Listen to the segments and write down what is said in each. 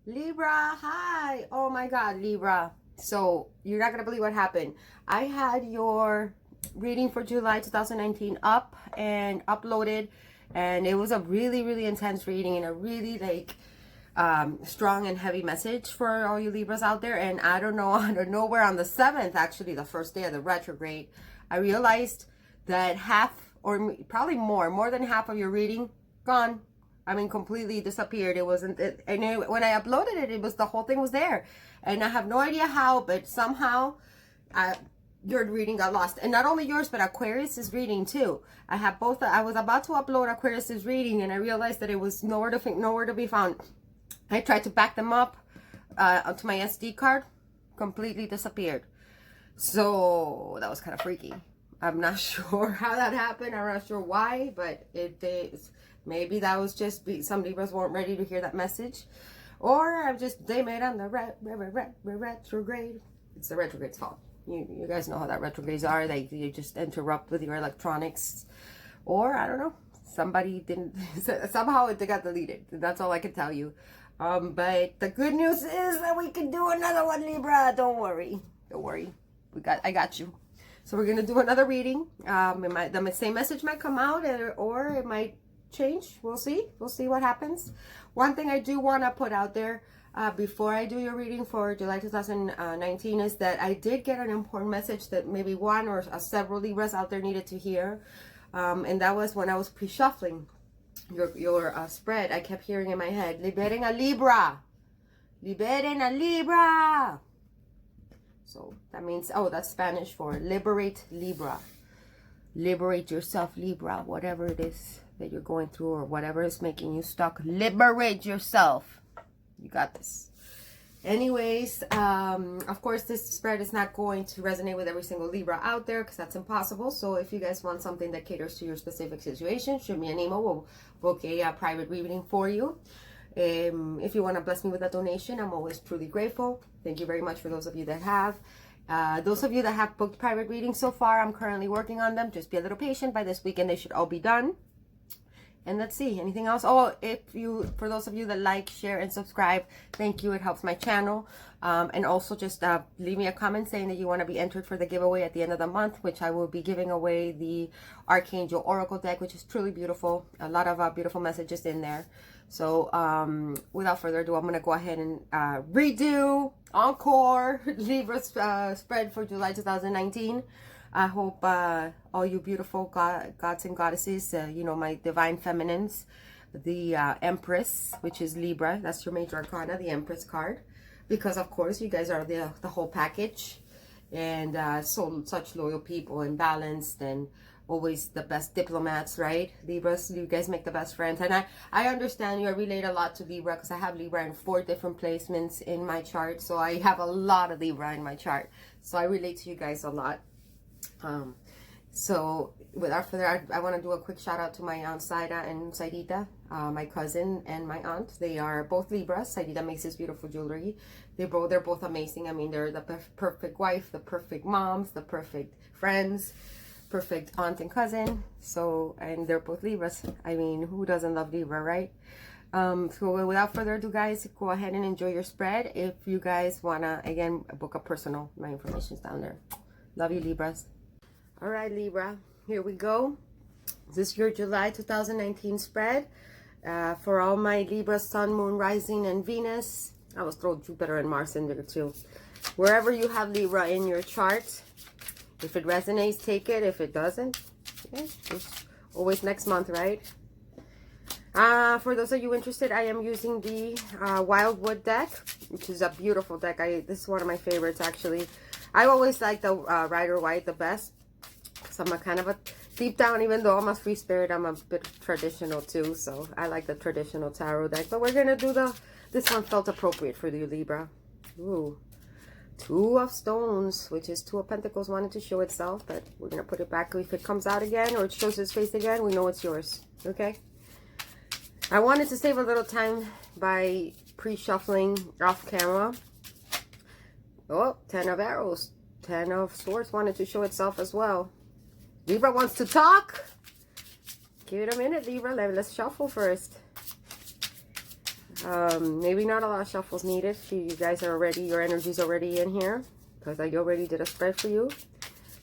Libra, hi. Oh my God, Libra. So you're not gonna believe what happened. I had your reading for July 2019 up and uploaded, and it was a really, really intense reading and a really strong and heavy message for all you Libras out there. And I don't know, out of nowhere on the 7th, actually the first day of the retrograde, I realized that half or probably more than half of your reading gone. I mean, completely disappeared. It wasn't, when I uploaded it, the whole thing was there. And I have no idea how, but somehow your reading got lost. And not only yours, but Aquarius's reading too. I have both. I was about to upload Aquarius's reading and I realized that it was nowhere to be found. I tried to back them up onto my SD card, completely disappeared. So that was kind of freaky. I'm not sure how that happened. I'm not sure why, but it is. Maybe that was just some Libras weren't ready to hear that message, or they made on the retrograde. It's the retrograde's fault. You guys know how that retrogrades are. You just interrupt with your electronics, or I don't know. Somebody didn't. Somehow it got deleted. That's all I can tell you. But the good news is that we can do another one, Libra. Don't worry. Don't worry. I got you. So we're gonna do another reading. The same message might come out, or it might change. We'll see what happens. One thing I do want to put out there before I do your reading for July 2019 is that I did get an important message that maybe one or several Libras out there needed to hear, and that was when I was pre-shuffling your spread. I kept hearing in my head, liberen a Libra, liberen a Libra. So that means, oh, that's Spanish for liberate Libra. Liberate yourself, Libra, whatever it is that you're going through or whatever is making you stuck. Liberate yourself. You got this. Anyways, of course, this spread is not going to resonate with every single Libra out there because that's impossible. So if you guys want something that caters to your specific situation, shoot me an email. We'll book a private reading for you. If you want to bless me with a donation, I'm always truly grateful. Thank you very much for those of you that have. Those of you that have booked private readings so far, I'm currently working on them. Just be a little patient. By this weekend, they should all be done. And let's see, anything else? Oh, for those of you that like, share, and subscribe, thank you. It helps my channel. And also just leave me a comment saying that you want to be entered for the giveaway at the end of the month, which I will be giving away the Archangel Oracle deck, which is truly beautiful. A lot of beautiful messages in there. So without further ado, I'm going to go ahead and redo Encore Libra spread for July 2019. I hope all you beautiful gods and goddesses, my divine feminines, the Empress, which is Libra, that's your major arcana, the Empress card, because of course you guys are the whole package, and such loyal people and balanced and always the best diplomats, right? Libras, you guys make the best friends. And I understand you. I relate a lot to Libra because I have Libra in 4 different placements in my chart, so I have a lot of Libra in my chart, so I relate to you guys a lot. So without further ado, I want to do a quick shout out to my aunt Saida and Saidita, my cousin and my aunt. They are both Libras. Saidita makes this beautiful jewelry. They're both amazing. I mean, they're the perfect wife, the perfect moms, the perfect friends, perfect aunt and cousin. So, and they're both Libras. I mean, who doesn't love Libra, right? So without further ado, guys, go ahead and enjoy your spread. If you guys wanna, again, book a personal, my information's down there. Love you, Libras. All right, Libra, here we go. This is your July 2019 spread for all my Libra, Sun, Moon, Rising, and Venus. I was throw Jupiter and Mars in there too. Wherever you have Libra in your chart, if it resonates, take it. If it doesn't, okay, it's always next month, right? For those of you interested, I am using the Wildwood deck, which is a beautiful deck. This is one of my favorites, actually. I always like the Rider White the best. So I'm a kind of a deep down, even though I'm a free spirit, I'm a bit traditional too. So I like the traditional tarot deck. But we're gonna do this one felt appropriate for you, Libra. Ooh, 2 of Stones, which is 2 of Pentacles, wanted to show itself, but we're gonna put it back. If it comes out again or it shows its face again, we know it's yours. Okay. I wanted to save a little time by pre-shuffling off camera. Oh, 10 of Arrows, 10 of Swords wanted to show itself as well. Libra wants to talk. Give it a minute, Libra. Let's shuffle first. Maybe not a lot of shuffles needed. You guys are already, your energy's already in here because I already did a spread for you.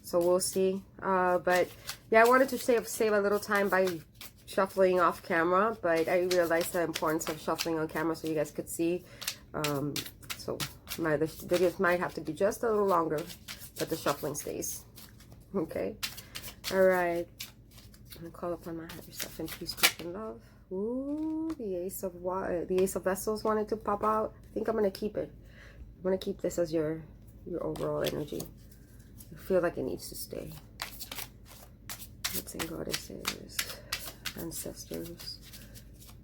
So we'll see. But yeah, I wanted to save a little time by shuffling off camera, but I realized the importance of shuffling on camera so you guys could see. So the videos might have to be just a little longer, but the shuffling stays. Okay. All right. I'm gonna call upon my higher self in peace, truth, and love. Ooh, the Ace of Vessels wanted to pop out. I think I'm gonna keep it. I'm gonna keep this as your overall energy. I feel like it needs to stay. Gods and goddesses, ancestors,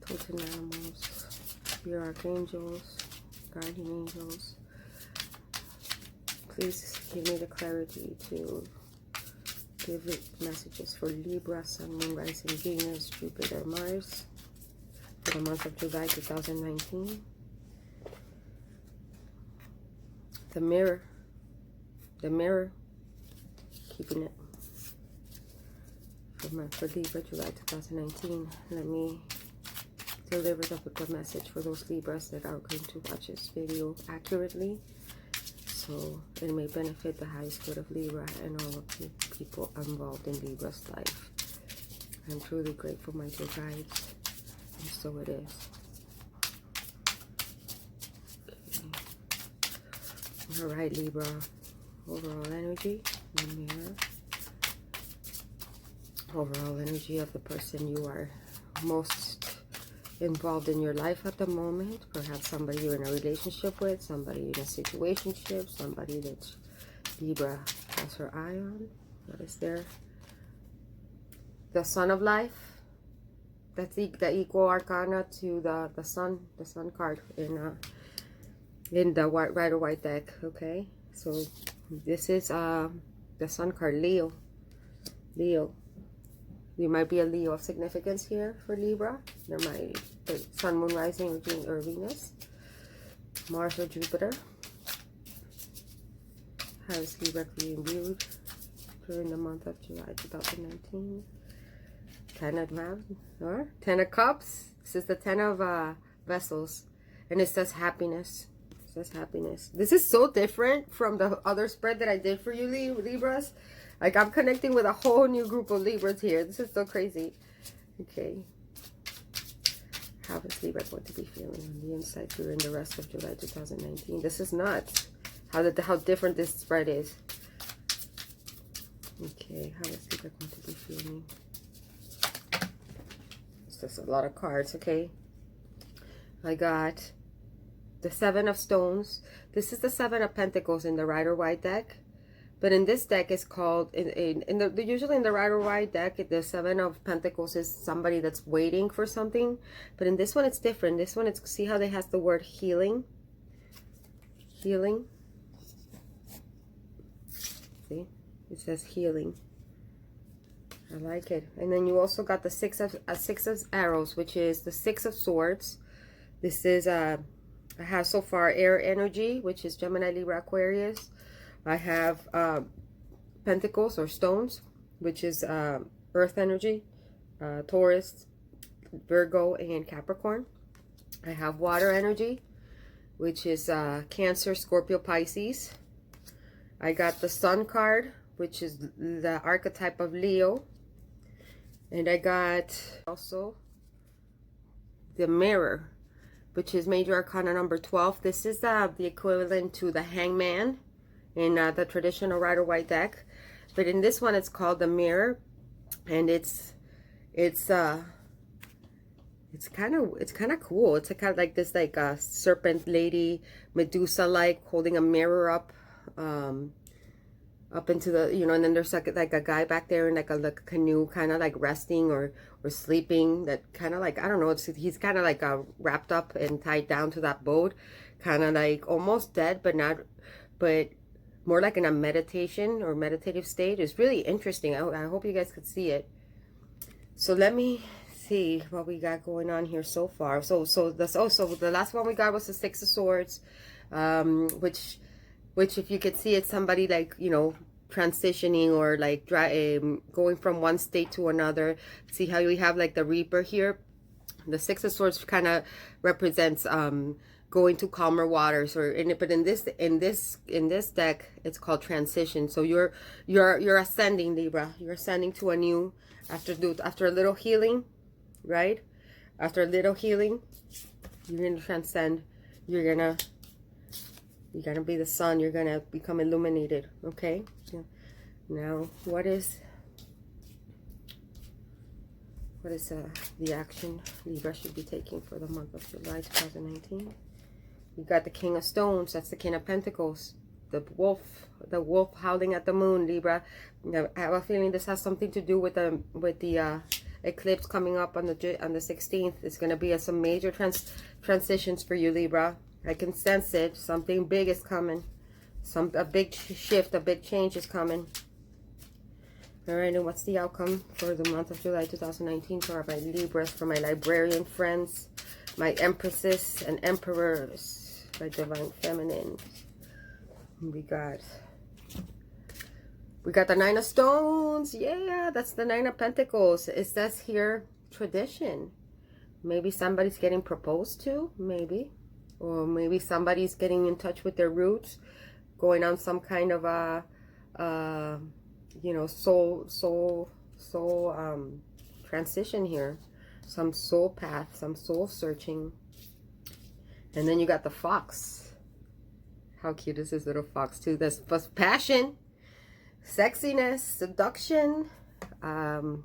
totem animals, your archangels, guardian angels. Please give me the clarity to give it messages for Libra, Sun, Moon, Rising, Venus, Jupiter, Mars for the month of July 2019. The mirror, keeping it for Libra, July 2019. Let me deliver the message for those Libras that are going to watch this video accurately, so it may benefit the highest good of Libra and all of the people involved in Libra's life. I'm truly grateful, my dear guides, and so it is. Okay. All right, Libra, overall energy, the mirror. Overall energy of the person you are most involved in your life at the moment. Perhaps somebody you're in a relationship with, somebody in a situationship, somebody that Libra has her eye on. What is there? The Sun of Life. That's the equal arcana to the Sun card in the Rider White deck. Okay, so this is the Sun card, Leo. You might be a Leo of significance here for Libra. There might be Sun, Moon, Rising, or Venus, Mars, or Jupiter. How is Libra being viewed during the month of July 2019? 10 of Wands, or 10 of Cups. This is the 10 of Vessels, and it says happiness. It says happiness. This is so different from the other spread that I did for you, Libras. Like, I'm connecting with a whole new group of Libras here. This is so crazy. Okay. How is Libra going to be feeling on the inside during the rest of July 2019? This is nuts. How different this spread is. Okay. How is Libra going to be feeling? It's just a lot of cards, okay? I got the 7 of Stones. This is the 7 of Pentacles in the Rider White deck. But in this deck, it's called, usually in the Rider White deck, the 7 of Pentacles is somebody that's waiting for something. But in this one, it's different. This one, see how they has the word healing? Healing. See? It says healing. I like it. And then you also got the 6 of Arrows, which is the 6 of Swords. This is, I have so far air energy, which is Gemini, Libra, Aquarius. I have Pentacles or Stones, which is Earth energy, Taurus, Virgo, and Capricorn. I have Water energy, which is Cancer, Scorpio, Pisces. I got the Sun card, which is the archetype of Leo. And I got also the Mirror, which is Major Arcana number 12. This is the equivalent to the Hangman in the traditional Rider White deck, but in this one it's called the Mirror, and it's kind of cool. It's kind of like this, like a serpent lady, Medusa like, holding a mirror up into the, you know, and then there's like a guy back there in like a canoe, kind of like resting or sleeping, that kind of like, I don't know, he's kind of like wrapped up and tied down to that boat, kind of like almost dead, but more like in a meditation or meditative state. It's really interesting. I hope you guys could see it. So let me see what we got going on here so far. So the last one we got was the 6 of Swords, which if you could see, it's somebody like, you know, transitioning or like going from one state to another. See how we have like the Reaper here, The Six of Swords kind of represents going to calmer waters, or but in this deck it's called transition. So you're ascending, Libra. You're ascending to a new, after a little healing, right? After a little healing, you're gonna transcend. You're gonna be the sun. You're gonna become illuminated. Okay. Now, what is the action Libra should be taking for the month of July 2019? You got the King of Stones. That's the King of Pentacles. The wolf howling at the moon, Libra. I have a feeling this has something to do with the eclipse coming up on the 16th. It's going to be some major transitions for you, Libra. I can sense it. Something big is coming. A big shift, a big change is coming. All right, and what's the outcome for the month of July 2019 for my Libras, for my librarian friends, my empresses and emperors, my divine feminine? We got the Nine of Stones. Yeah, that's the Nine of Pentacles. It says here, tradition. Maybe somebody's getting proposed to, maybe. Or maybe somebody's getting in touch with their roots, going on some kind of a you know, soul transition here, some soul path, some soul searching. And then you got the fox. How cute is this little fox too? There's passion, sexiness, seduction, the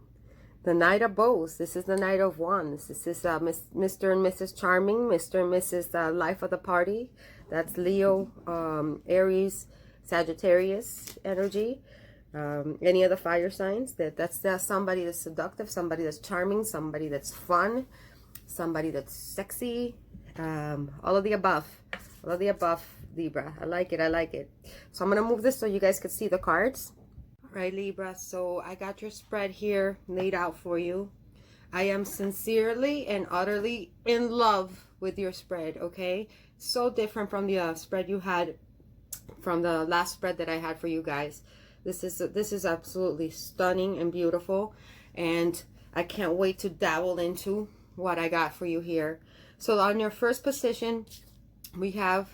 Knight of Bows. This is the Knight of Wands. This is Mr. and Mrs. Charming, Mr. and Mrs. Life of the Party. That's Leo, Aries, Sagittarius energy. Any of the fire signs, that's somebody that's seductive, somebody that's charming, somebody that's fun, somebody that's sexy, all of the above, Libra. I like it. So I'm gonna move this so you guys can see the cards. All right, Libra, so I got your spread here laid out for you. I am sincerely and utterly in love with your spread. Okay, so different from the spread you had, from the last spread that I had for you guys. This is absolutely stunning and beautiful, and I can't wait to dabble into what I got for you here. So on your first position, we have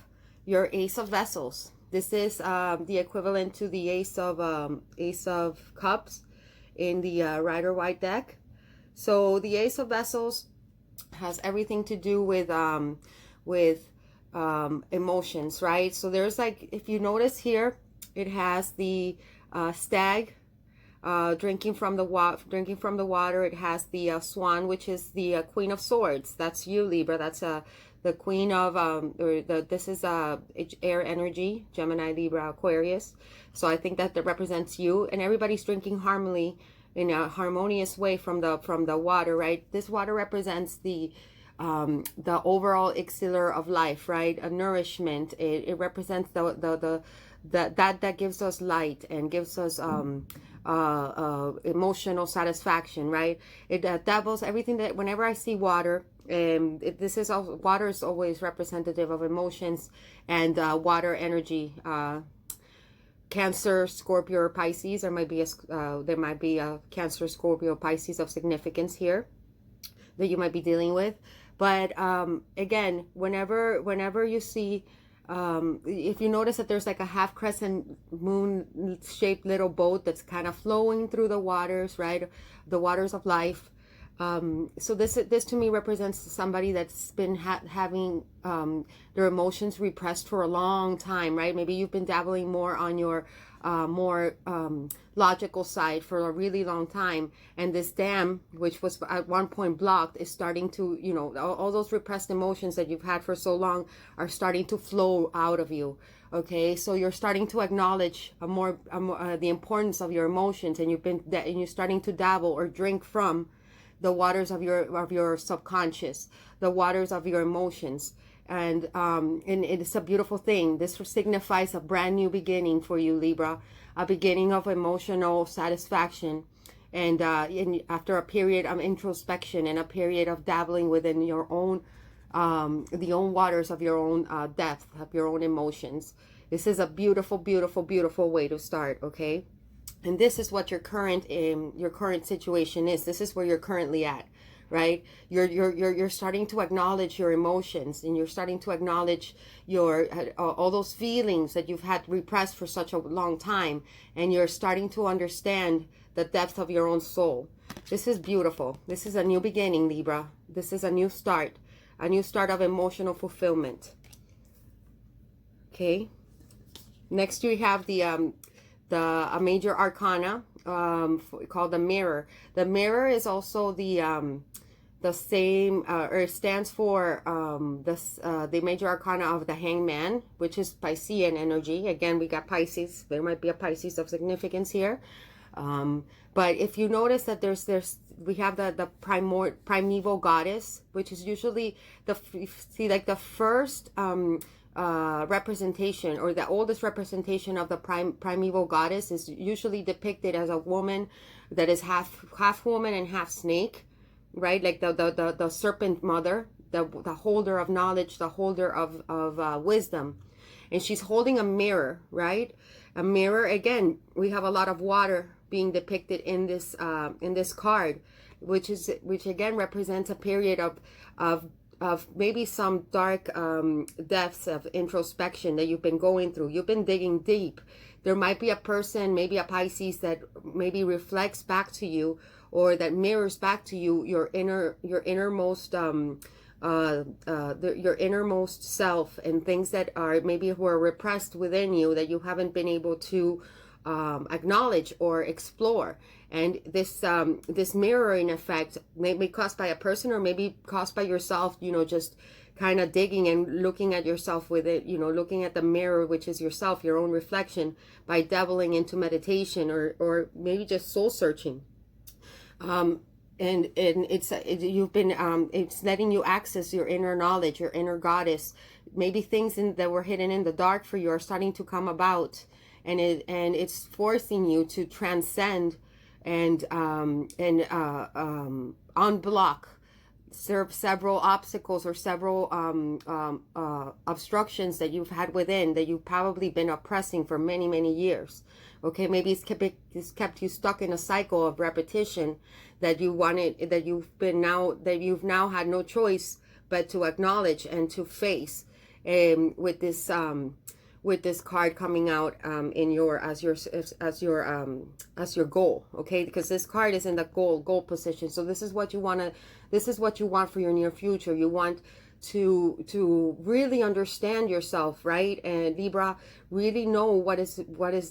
your Ace of Vessels. This is the equivalent to the Ace of Cups in the Rider White deck. So the Ace of Vessels has everything to do with emotions, right? So there's, like, if you notice here, it has the stag drinking from the water. It has the swan, which is the Queen of Swords. That's you, Libra. That's the Queen of this is air energy, Gemini, Libra, Aquarius. So I think that represents you, and everybody's drinking harmony in a harmonious way from the water, right? This water represents the overall elixir of life, right? A nourishment. It represents that gives us light and gives us emotional satisfaction, right? It doubles everything. That whenever I see water, water is always representative of emotions and water energy. Cancer, Scorpio, or Pisces. There might be a Cancer, Scorpio, Pisces of significance here that you might be dealing with. But again, whenever you see, if you notice that there's like a half crescent moon shaped little boat that's kind of flowing through the waters, right? The waters of life. So this to me represents somebody that's been having their emotions repressed for a long time, right? Maybe you've been dabbling more on your more logical side for a really long time, and this dam, which was at one point blocked, is starting to, you know, all those repressed emotions that you've had for so long are starting to flow out of you. Okay, so you're starting to acknowledge the importance of your emotions, and you're starting to dabble or drink from the waters of your subconscious, the waters of your emotions. And it's a beautiful thing. This signifies a brand new beginning for you, Libra, a beginning of emotional satisfaction, and after a period of introspection and a period of dabbling within your own the own waters of your own depth of your own emotions. This is a beautiful, beautiful, beautiful way to start. Okay, and this is what your current situation is. This is where you're currently at right? You're starting to acknowledge your emotions, and you're starting to acknowledge your all those feelings that you've had repressed for such a long time, and you're starting to understand the depth of your own soul. This is beautiful. This is a new beginning, Libra. This is a new start of emotional fulfillment. Okay. Next we have the a major arcana called the mirror. The mirror is also the same, or it stands for the major arcana of the hangman, which is Piscean energy. Again, we got Pisces. There might be a Pisces of significance here. But if you notice that we have the primeval goddess, which is usually the first representation, or the oldest representation of the primeval goddess is usually depicted as a woman that is half woman and half snake, right? Like the serpent mother, the holder of knowledge, the holder of wisdom, and she's holding a mirror, right? A mirror. Again, we have a lot of water being depicted in this card, which again represents a period of maybe some dark depths of introspection that you've been going through. You've been digging deep. There might be a person, maybe a Pisces, that maybe reflects back to you, or that mirrors back to you your innermost your innermost self, and things that are maybe were repressed within you that you haven't been able to acknowledge or explore. And this mirroring effect may be caused by a person, or maybe caused by yourself, just kind of digging and looking at yourself with it, looking at the mirror, which is yourself, your own reflection, by dabbling into meditation, or maybe just soul searching. And it's letting you access your inner knowledge, your inner goddess. Maybe things that were hidden in the dark for you are starting to come about, and it's forcing you to transcend and unblock several obstacles, or several obstructions that you've had within, that you've probably been oppressing for many years. Okay, maybe it's kept you stuck in a cycle of repetition that you've now had no choice but to acknowledge and to face, with this card coming out in as your goal. Okay, because this card is in the goal position. So this is what you want for your near future. You want to really understand yourself, right? And Libra, really know what is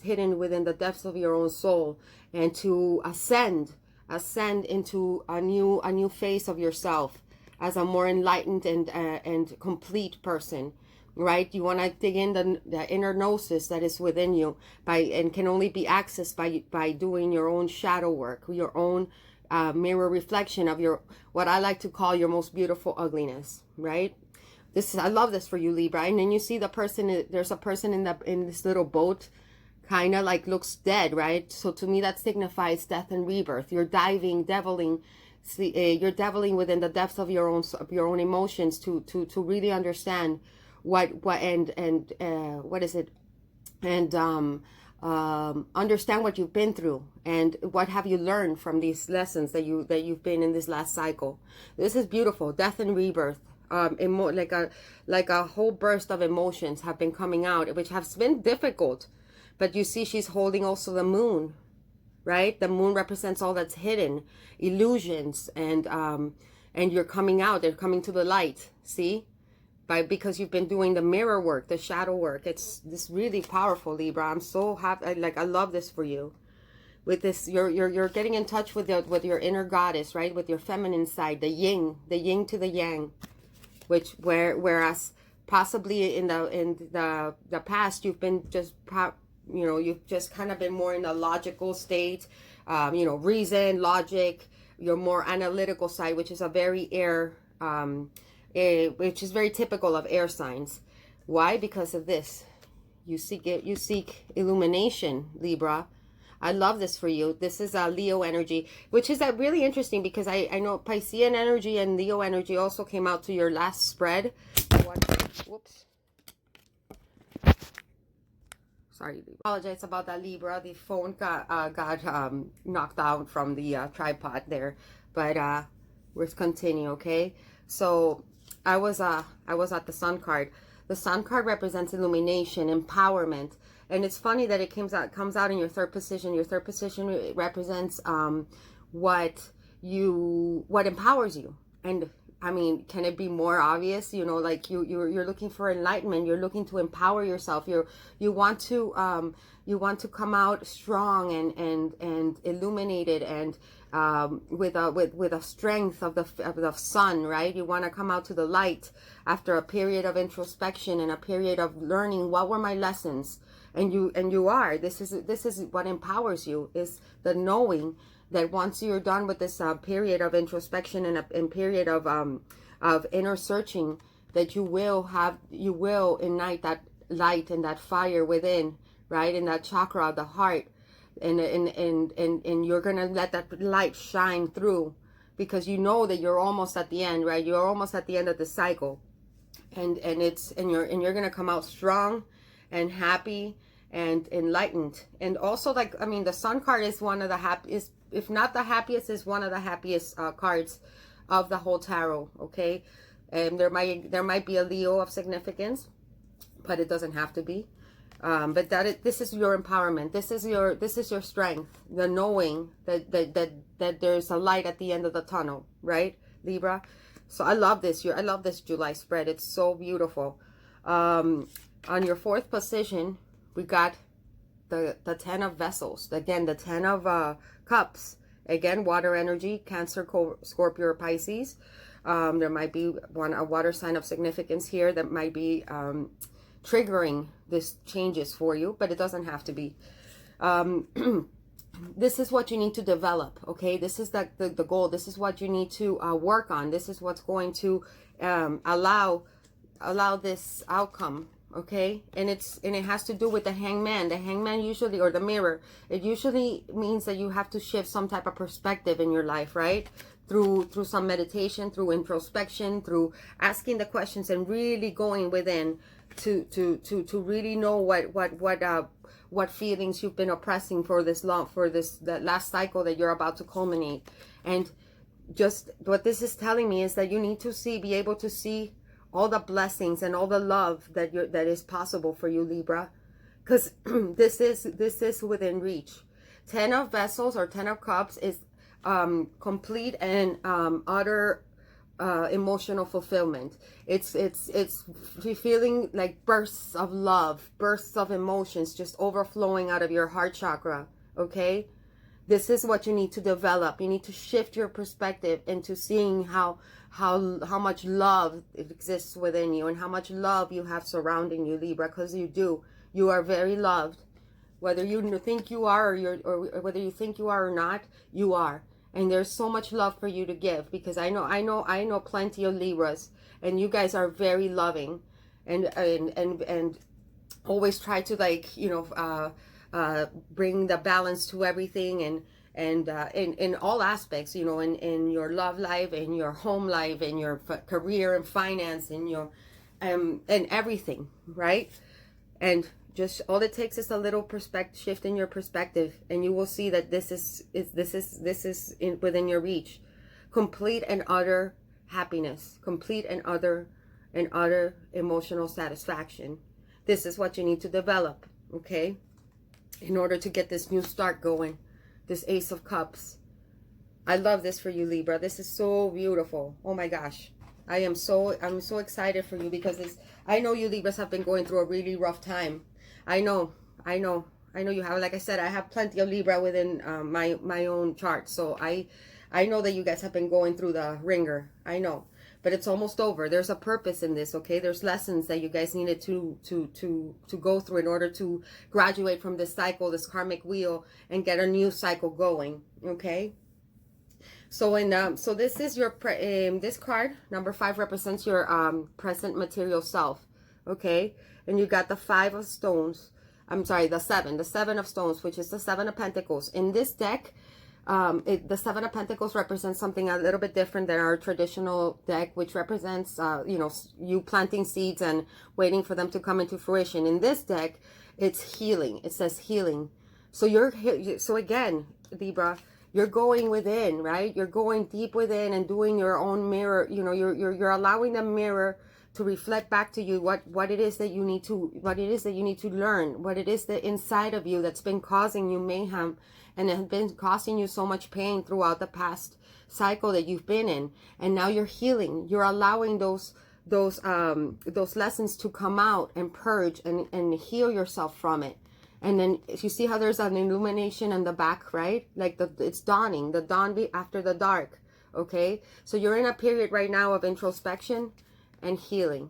hidden within the depths of your own soul, and to ascend into a new phase of yourself as a more enlightened and complete person, right? You want to dig in the inner gnosis that is within you, and can only be accessed by doing your own shadow work, your own mirror reflection of what I like to call your most beautiful ugliness, right? I love this for you, Libra. And then you see there's a person in this little boat, kind of like looks dead, right? So to me that signifies death and rebirth. You're deviling within the depths of your own emotions to really understand what is it, and understand what you've been through, and what have you learned from these lessons that you've been in this last cycle. This is beautiful. Death and rebirth, like a whole burst of emotions have been coming out, which has been difficult. But you see, she's holding also the moon, right? The moon represents all that's hidden, illusions, and you're coming out. They're coming to the light. See, because you've been doing the mirror work, the shadow work. It's this really powerful, Libra. I'm so happy. I love this for you. With this, you're getting in touch with your inner goddess, right? With your feminine side, the yin to the yang, whereas possibly in the past you've been you've just kind of been more in a logical state, reason, logic. Your more analytical side, which is a very which is very typical of air signs. Why? Because of this. You seek illumination, Libra. I love this for you. This is a Leo energy, which is really interesting, because I know Piscean energy and Leo energy also came out to your last spread. Whoops. Sorry, Libra. Apologize about that, Libra. The phone got knocked out from the tripod there. But Let's continue, okay? So I was at the Sun card. The Sun card represents illumination, empowerment. And it's funny that it comes out in your third position. Your third position represents what empowers you. And I mean, can it be more obvious? You know, like you're looking for enlightenment. You're looking to empower yourself. You want to come out strong and illuminated and with a strength of the sun, right? You want to come out to the light after a period of introspection and a period of learning. What were my lessons? And you are. This is what empowers you, is the knowing that once you're done with this period of introspection and period of inner searching, that you will ignite that light and that fire within, right, in that chakra of the heart, and you're gonna let that light shine through, because you know that you're almost at the end, right? You're almost at the end of the cycle, and you're gonna come out strong and happy and enlightened. And also, like, I mean, the Sun card is one of the happiest, if not the happiest, is one of the happiest cards of the whole tarot, okay? And there might be a Leo of significance, but it doesn't have to be. But this is your empowerment. This is your strength. The knowing that there's a light at the end of the tunnel, right, Libra? So I love this. I love this July spread. It's so beautiful. On your fourth position, we got the 10 of vessels. Again, the 10 of cups. Again, water energy, Cancer, Scorpio, or Pisces. There might be a water sign of significance here that might be triggering this changes for you, but it doesn't have to be. This is what you need to develop, okay? This is the goal. This is what you need to work on. This is what's going to allow this outcome, okay? And it has to do with the Hangman. The Hangman usually, or the Mirror, it usually means that you have to shift some type of perspective in your life, right? Through some meditation, through introspection, through asking the questions and really going within to really know what feelings you've been oppressing for that last cycle that you're about to culminate. And just what this is telling me is that you need to be able to see all the blessings and all the love that is possible for you, Libra, because this is within reach. 10 of vessels or 10 of cups is complete and utter emotional fulfillment. It's feeling like bursts of love, bursts of emotions just overflowing out of your heart chakra, okay? This is what you need to develop. You need to shift your perspective into seeing how much love exists within you and how much love you have surrounding you, Libra, because you do. You are very loved. Whether you think you are or whether you think you are or not, you are. And there's so much love for you to give, because I know plenty of Libras, and you guys are very loving, and always try to, like, you know, bring the balance to everything, and in all aspects, you know, in your love life, in your home life, in your career and finance, in your and everything, right? And just all it takes is a little shift in your perspective, and you will see that this is within your reach. Complete and utter happiness, complete and utter emotional satisfaction. This is what you need to develop, okay? In order to get this new start going, this Ace of Cups. I love this for you, Libra. This is so beautiful. Oh my gosh. I'm so excited for you, because I know you Libras have been going through a really rough time. I know you have. Like I said, I have plenty of Libra within my own chart, so I know that you guys have been going through the ringer. I know, but it's almost over. There's a purpose in this, okay? There's lessons that you guys needed to go through in order to graduate from this cycle, this karmic wheel, and get a new cycle going, okay? So so this is your this card number 5 represents your present material self, okay? And you got the 5 of stones. I'm sorry, the 7 of stones, which is the 7 of pentacles. In this deck, the 7 of pentacles represents something a little bit different than our traditional deck, which represents, you know, you planting seeds and waiting for them to come into fruition. In this deck, it's healing. It says healing. So so again, Libra, you're going within, right? You're going deep within and doing your own mirror. You know, you're allowing the mirror to reflect back to you what it is that you need to learn, what it is that inside of you that's been causing you mayhem and has been causing you so much pain throughout the past cycle that you've been in. And now you're healing. You're allowing those lessons to come out and purge and heal yourself from it. And then if you see how there's an illumination in the back, right? Like it's dawning, the dawn after the dark. Okay, so you're in a period right now of introspection and healing,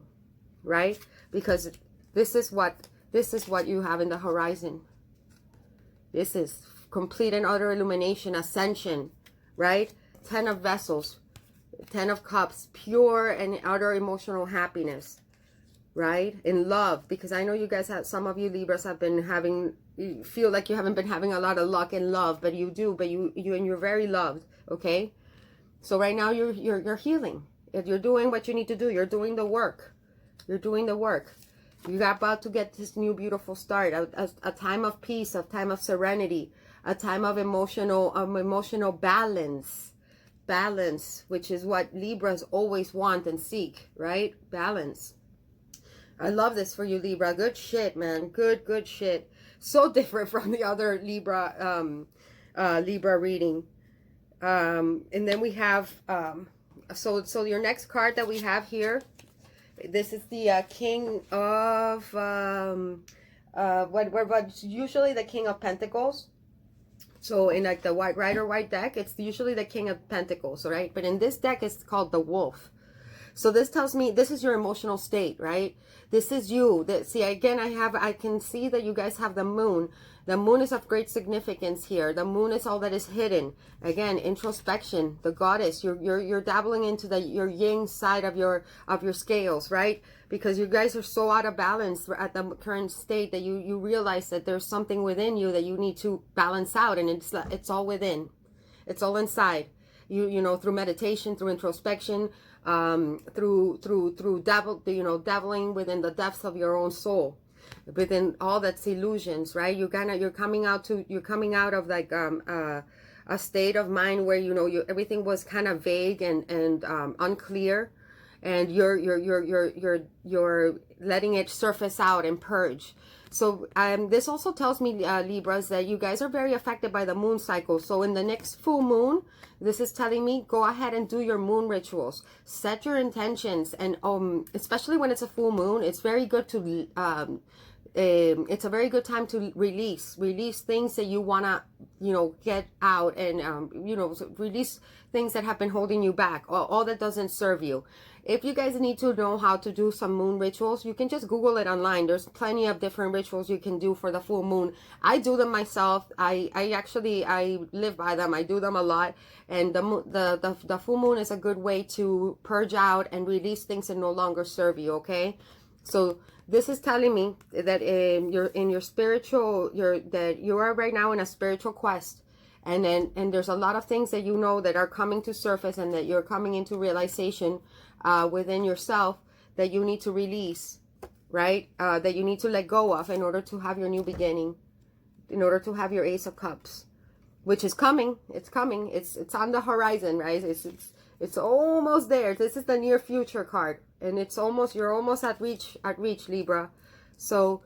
right? Because this is what you have in the horizon. This is complete and utter illumination, ascension, right? 10 of vessels, 10 of cups, pure and utter emotional happiness, right? In love, because I know you guys have, some of you Libras have been having, you feel like you haven't been having a lot of luck in love, but you do, but you're very loved, okay? So right now you're healing. If you're doing what you need to do, you're doing the work. You're doing the work. You're about to get this new beautiful start, a time of peace, a time of serenity, a time of emotional balance, which is what Libras always want and seek, right? Balance. I love this for you, Libra. Good shit, man. Good shit. So different from the other Libra reading. And then we have so your next card that we have here, this is the King of what's usually the King of Pentacles. So in like the White Rider White deck, it's usually the King of Pentacles, right? But in this deck, it's called the Wolf. So this tells me this is your emotional state, right? This is you. See, again, I can see that you guys have the moon. The moon is of great significance here. The moon is all that is hidden. Again, introspection, the goddess. You're dabbling into your yin side of your scales, right? Because you guys are so out of balance at the current state that you realize that there's something within you that you need to balance out, and it's all within. It's all inside. You know, through meditation, through introspection, through dabbling within the depths of your own soul, within all that's illusions, right? You're coming out of like a state of mind where everything was kind of vague and unclear, and you're letting it surface out and purge. So this also tells me, Libras, that you guys are very affected by the moon cycle. So in the next full moon, this is telling me, go ahead and do your moon rituals. Set your intentions. And especially when it's a full moon, it's very good to, it's a very good time to release things that you want to, get out, and, release things that have been holding you back, all that doesn't serve you. If you guys need to know how to do some moon rituals, you can just Google it online. There's plenty of different rituals you can do for the full moon. I do them myself. I live by them. I do them a lot. And the full moon is a good way to purge out and release things that no longer serve you, okay? So this is telling me that you're in your spiritual, that you are right now in a spiritual quest. And there's a lot of things that that are coming to surface, and that you're coming into realization within yourself that you need to release, right? That you need to let go of in order to have your new beginning, in order to have your Ace of Cups, which is coming. It's coming. It's on the horizon, right? It's almost there. This is the near future card, and you're almost at reach, Libra. So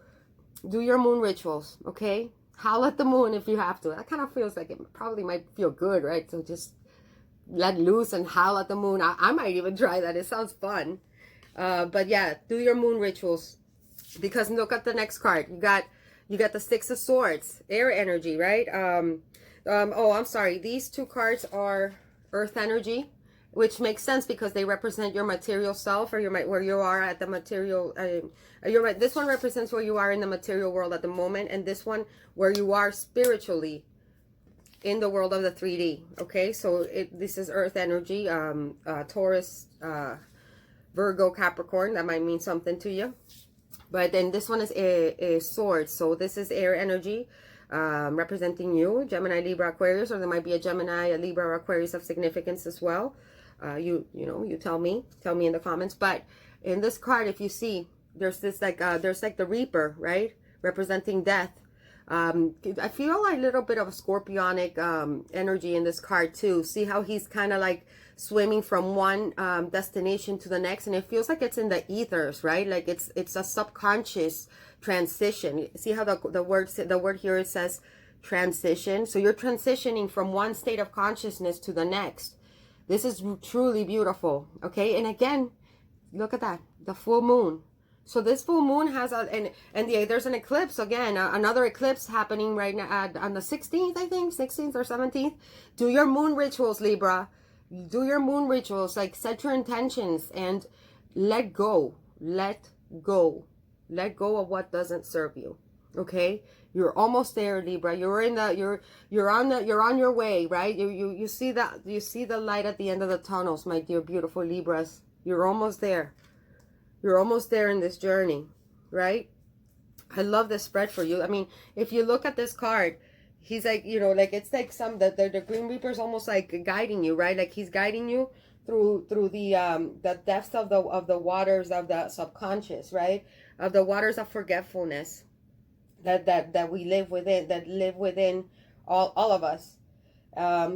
do your moon rituals, okay? Howl at the moon if you have to. That kind of feels like it probably might feel good, right? So just let loose and howl at the moon. I might even try that. It sounds fun. But yeah, do your moon rituals. Because look at the next card. You got the Six of Swords, air energy, right? Oh, I'm sorry. These two cards are earth energy, which makes sense because they represent your material self, or where you are at the material. This one represents where you are in the material world at the moment, and this one where you are spiritually in the world of the 3D. Okay, so this is earth energy, Taurus, Virgo, Capricorn. That might mean something to you. But then this one is a sword. So this is air energy, representing you, Gemini, Libra, Aquarius, or there might be a Gemini, a Libra, or Aquarius of significance as well. You tell me in the comments. But in this card, if you see, there's this there's like the Reaper, right, representing death. I feel like a little bit of a scorpionic energy in this card too. See how he's kind of like swimming from one destination to the next, and it feels like it's in the ethers, right? Like it's a subconscious transition. See how the word here, it says transition. So you're transitioning from one state of consciousness to the next. This is truly beautiful. Okay, and again, look at that, the full moon. So this full moon has there's an eclipse again, another eclipse happening right now on the 16th, I think, 16th or 17th. Do your moon rituals, Libra. Do your moon rituals, like set your intentions and let go. Let go. Let go of what doesn't serve you. Okay? You're almost there, Libra. You're on your way, right? You see the light at the end of the tunnels, my dear beautiful Libras. You're almost there. You're almost there in this journey, right? I love this spread for you. I mean, if you look at this card, he's like, you know, like it's like the Green Reaper's almost like guiding you, right? Like he's guiding you through the depths of the waters of the subconscious, right? Of the waters of forgetfulness that we live within, that live within all of us.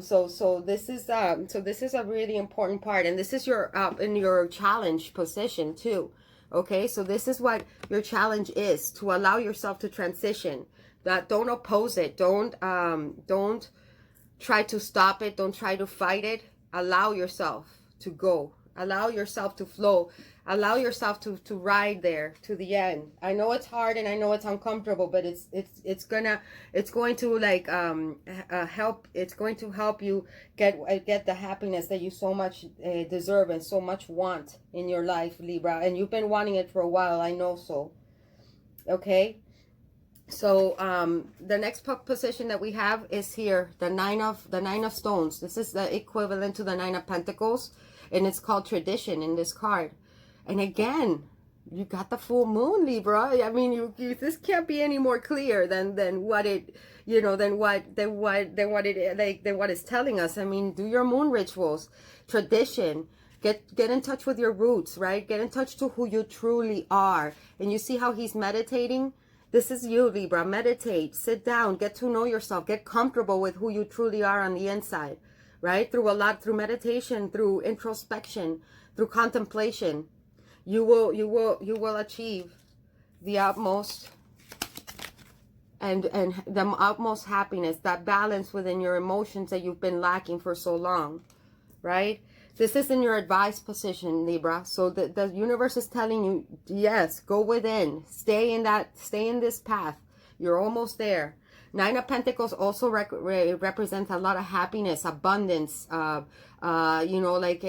So this is a really important part, and this is your in your challenge position too. Okay, so this is what your challenge is, to allow yourself to transition. That don't oppose it, don't try to stop it, don't try to fight it. Allow yourself to go, allow yourself to flow, allow yourself to ride there to the end. I know it's hard and I know it's uncomfortable, but it's going to like help. It's going to help you get the happiness that you so much deserve and so much want in your life, Libra. And you've been wanting it for a while, I know. So okay, so the next position that we have is here, the nine of stones. This is the equivalent to the 9 of pentacles, and it's called tradition in this card. And again, you got the full moon, Libra. I mean, this can't be any more clear than what it, you know, than what it's telling us. I mean, do your moon rituals, tradition, get in touch with your roots, right? Get in touch to who you truly are. And you see how he's meditating? This is you, Libra. Meditate, sit down, get to know yourself, get comfortable with who you truly are on the inside, right? Through meditation, through introspection, through contemplation. You will achieve the utmost and the utmost happiness, that balance within your emotions that you've been lacking for so long, right? This is in your advised position, Libra. So the universe is telling you, yes, go within, stay in this path. You're almost there. 9 of Pentacles also represents a lot of happiness, abundance, you know, like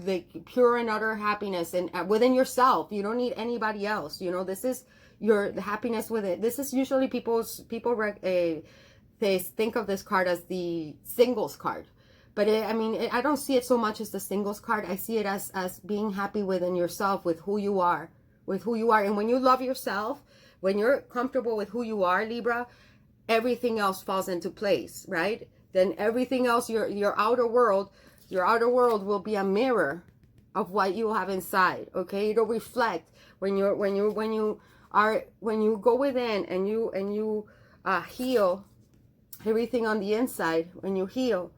like pure and utter happiness, and within yourself. You don't need anybody else. You know, this is the happiness with it. This is usually people they think of this card as the singles card, but I don't see it so much as the singles card. I see it as being happy within yourself, with who you are, and when you love yourself, when you're comfortable with who you are, Libra, everything else falls into place, right? Then everything else, your outer world will be a mirror of what you have inside. Okay, it'll reflect when you go within and you heal everything on the inside. When you heal,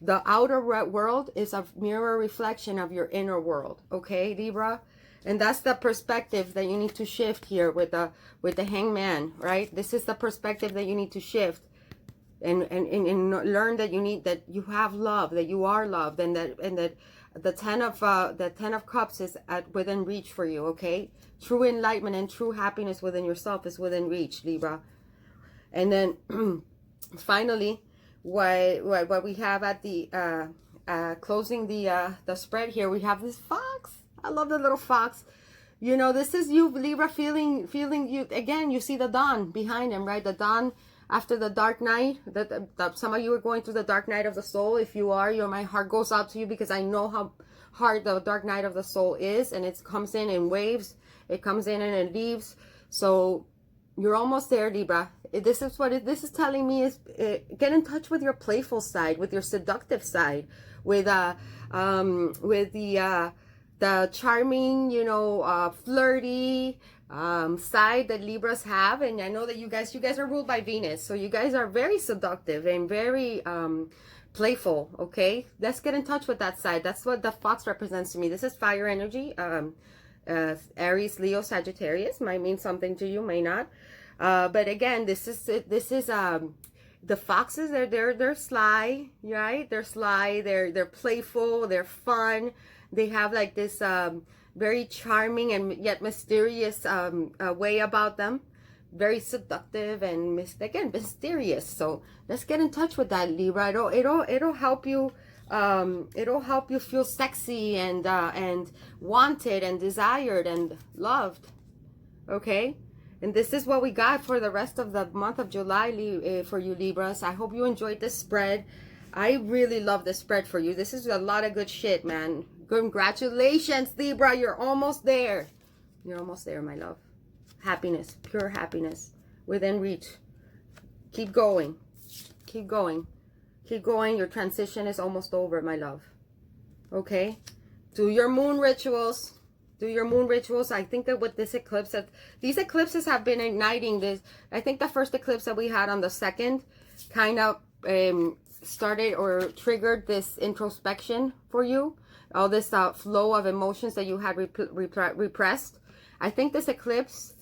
the outer world is a mirror reflection of your inner world. Okay, Libra, and that's the perspective that you need to shift here with the Hangman, right? This is the perspective that you need to shift. And learn that you have love, that you are loved, and that the 10 of Cups is within reach for you. Okay, true enlightenment and true happiness within yourself is within reach, Libra. And then finally, what we have at the closing the spread here, we have this fox. I love the little fox. You know, this is you, Libra, feeling you again. You see the dawn behind him, right? The dawn after the dark night. That some of you are going through the dark night of the soul. If you are, my heart goes out to you, because I know how hard the dark night of the soul is, and it comes in waves. It comes in and it leaves. So you're almost there, Libra. This is what this is telling me is get in touch with your playful side, with your seductive side, with the charming, flirty, side that Libras have. And I know that you guys are ruled by Venus, so you guys are very seductive and very playful. Okay, let's get in touch with that side. That's what the fox represents to me. This is fire energy. Aries, Leo, Sagittarius might mean something to you, may not. But again, this is the foxes. They're sly, right? They're sly. They're playful. They're fun. They have like this very charming and yet mysterious way about them. Very seductive and again mysterious. So let's get in touch with that, Libra. It'll help you. It'll help you feel sexy and wanted and desired and loved. Okay, and this is what we got for the rest of the month of July for you, Libras. I hope you enjoyed this spread. I really love this spread for you. This is a lot of good shit, man. Congratulations, Libra. You're almost there. You're almost there, my love. Happiness, pure happiness within reach. Keep going. Keep going. Keep going. Your transition is almost over, my love. Okay? Do your moon rituals. Do your moon rituals. I think that with this eclipse, these eclipses have been igniting this. I think the first eclipse that we had on the 2nd kind of started or triggered this introspection for you. All this flow of emotions that you had repressed. I think this eclipse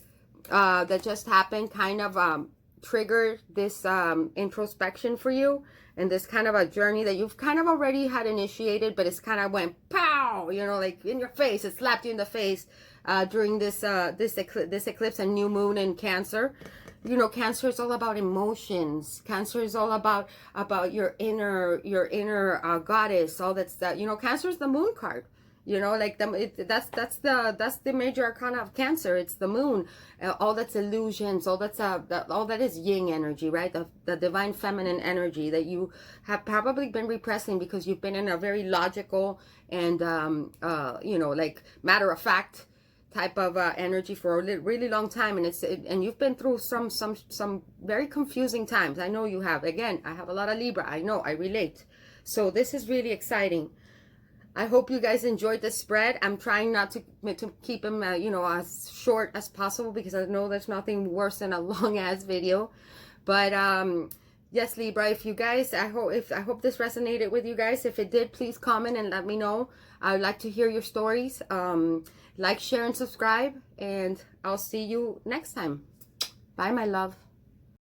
that just happened kind of triggered this introspection for you, and this kind of a journey that you've kind of already had initiated, but it's kind of went pow, you know, like in your face. It slapped you in the face during this eclipse and new moon in Cancer. You know, Cancer is all about emotions. Cancer is all about your inner goddess. All that's that. You know, Cancer is the moon card. You know, like that's the major arcana of Cancer. It's the moon. All that's illusions. All that is yin energy, right? The divine feminine energy that you have probably been repressing because you've been in a very logical and you know, like matter of fact type of energy for a really long time, and you've been through some very confusing times. I know you have. Again, I have a lot of Libra. I know, I relate. So this is really exciting. I hope you guys enjoyed this spread. I'm trying not to keep them, you know, as short as possible because I know there's nothing worse than a long ass video. But yes, Libra, if you guys, I hope this resonated with you guys. If it did, please comment and let me know. I would like to hear your stories. Like, share, and subscribe, and I'll see you next time. Bye, my love.